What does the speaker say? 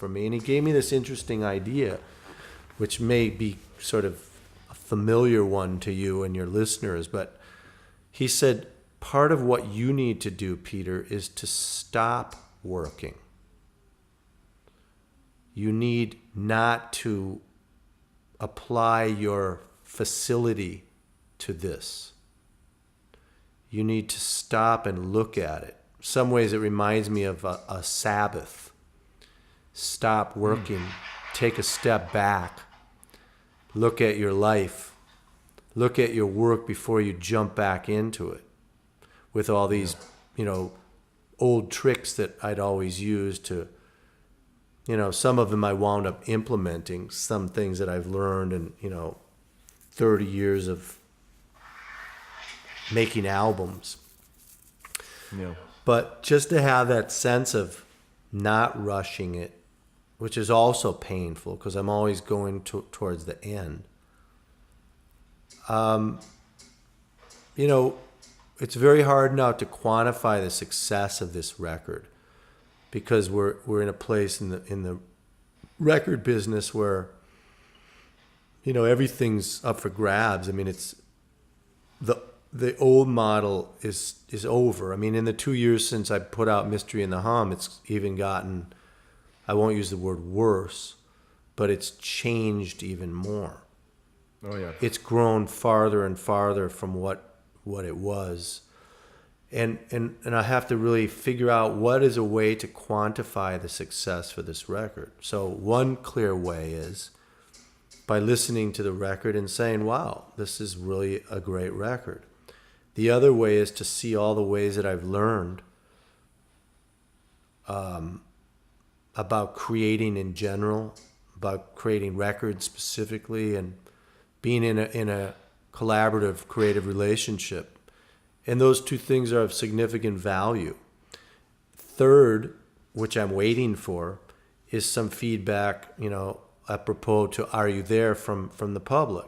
for me. And he gave me this interesting idea, which may be sort of a familiar one to you and your listeners. But he said, part of what you need to do, Peter, is to stop working. You need not to apply your facility to this. You need to stop and look at it. In some ways, it reminds me of a Sabbath. Stop working. Take a step back. Look at your life. Look at your work before you jump back into it with all these, old tricks that I'd always used to, some of them I wound up implementing, some things that I've learned in, 30 years of making albums. Yeah. But just to have that sense of not rushing it, which is also painful because I'm always going towards the end. It's very hard now to quantify the success of this record because we're in a place in the record business where everything's up for grabs. I mean, it's the old model is over. I mean, in the 2 years since I put out Mystery in the Hum, it's even gotten, I won't use the word worse, but it's changed even more. Oh yeah. It's grown farther and farther from what it was. And I have to really figure out what is a way to quantify the success for this record. So one clear way is by listening to the record and saying, wow, this is really a great record. The other way is to see all the ways that I've learned about creating in general, about creating records specifically, and being in a collaborative, creative relationship. And those two things are of significant value. Third, which I'm waiting for, is some feedback, apropos to Are You There from the public.